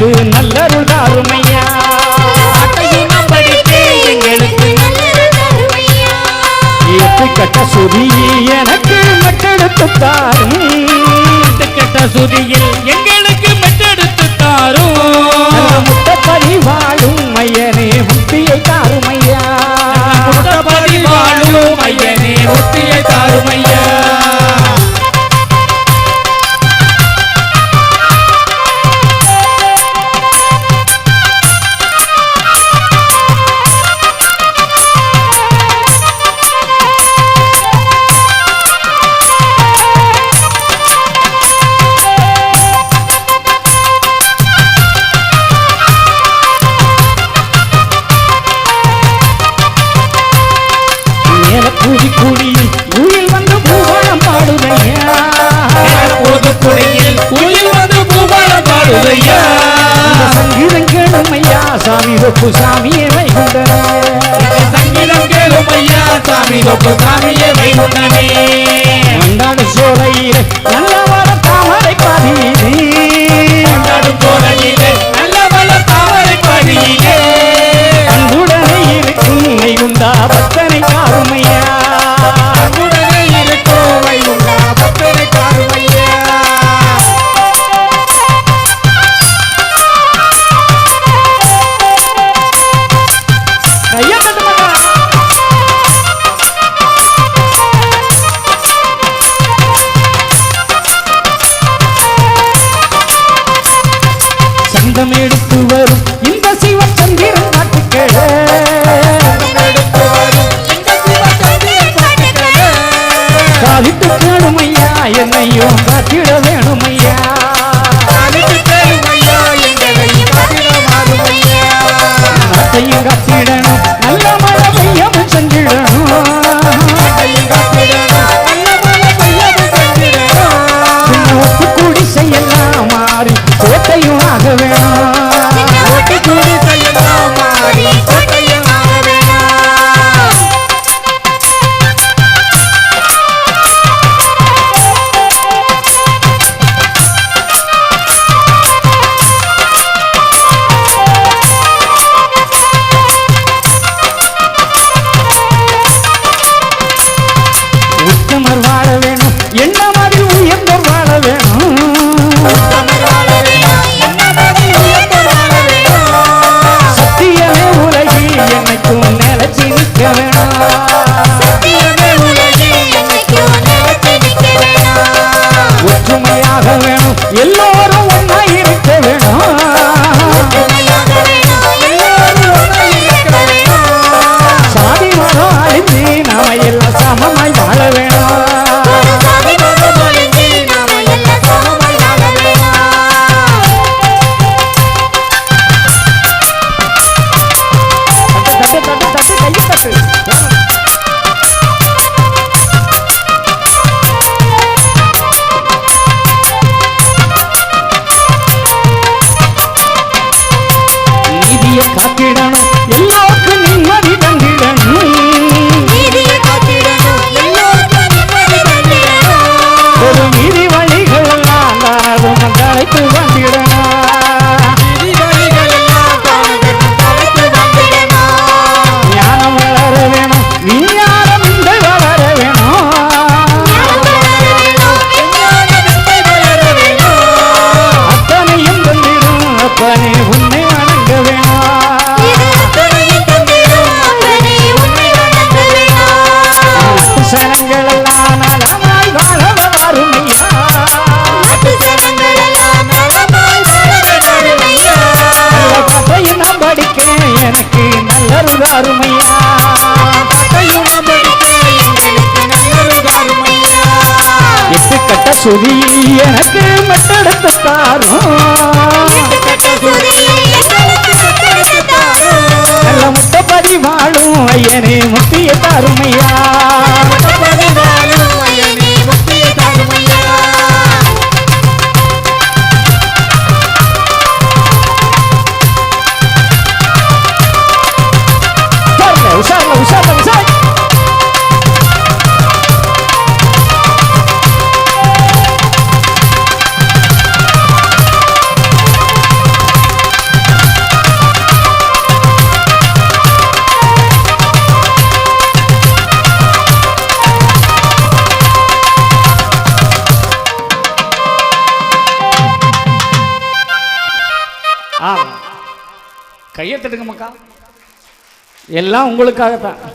எனக்கு நல்லருள் தாருமையா. பாட்டையும் படிக்க எங்களுக்கு நல்லருள் தாருமையா. எட்டு கட்ட சுதி எனக்கு மெட்டெடுத்து தாரும். எட்டு கட்ட சுதியில் எங்களுக்கு மெட்டெடுத்து தாரும். முட்டப்படி வாழும் ஐயனே முக்தியை தாருமையா. முட்டப்படி வாழும் ஐயனே முக்தியை தாருமையா. குயில் வந்து பூபாலம் பாடுதையா. குயில் வந்து பூபாலம் பாடுதையா. சங்கீதம் கேளுமையா சாமி தொப்பு சாமியே வைகுண்டனே. சங்கீதம் கேளுமையா சாமி தொப்பு சாமியே வைகுண்டனே. கொண்டாடு சோலையிலே நல்ல வள தாமரை பாதியிலே. கொண்டாடு சோலையிலே நல்ல வள தாமரை பாதியிலே. அன்புடனே இருக்கும் வைகுண்டா பக்தனை காருமையா. சந்தம் எடுத்து வரும் இந்த சிவன் சந்திரன் நாட்டுக்களே. சாதித்து கேளுமையா என்னையும் காத்திட வேணுமையா. நாட்டையும் காத்திடணும் நல்ல மழை பெய்யவும் செஞ்சிடணும். ஒட்டு கூடி செய்யலாம் மாறி கோட்டையும் ஆக வேணும். உத்தமர் வாழ வேணும் என்ன மாதிரி உயர்ந்தோர் வாழ வேணும். சத்தியமே உலகில் என்னைக்கும் நிலைச்சி நிற்க வேணும். ஒற்றுமையாக வேணும் எல்லோரும் ஒன்னா இருக்க வேணும். சாதி மரம் அழிந்து நாம எல்லாம் சமமாய் வாழ வேணும். நீதியை காத்திடணும் எல்லோருக்கும் நிம்மதி தந்திடணும். ஒரு நீதி வழிகள் எல்லாம் தானதும் தலைத்து வந்திடணும். ஞானம் வளர வேணும் விஞ்ஞானம் இந்த வளர வேணும். அத்தனையும் தந்திடும் அப்பனே உன்னை வணங்க வேணும். சனங்கள் எல்லாம் நலமாய் வாழ வருமையா. பாட்டையும் நாம் படிக்க எனக்கு நல்லருள் அருமையா. எட்டு கட்ட சுதி எனக்கு மெட்டெடுத்து தாரும். நல்ல முட்டப்படி வாழும் ஐயனே முக்தியை தாருமையா. உஷார்ல உஷார்ல உஷார். கையை தட்டுங்க மக்கா, எல்லாம் உங்களுக்காகத்தான்.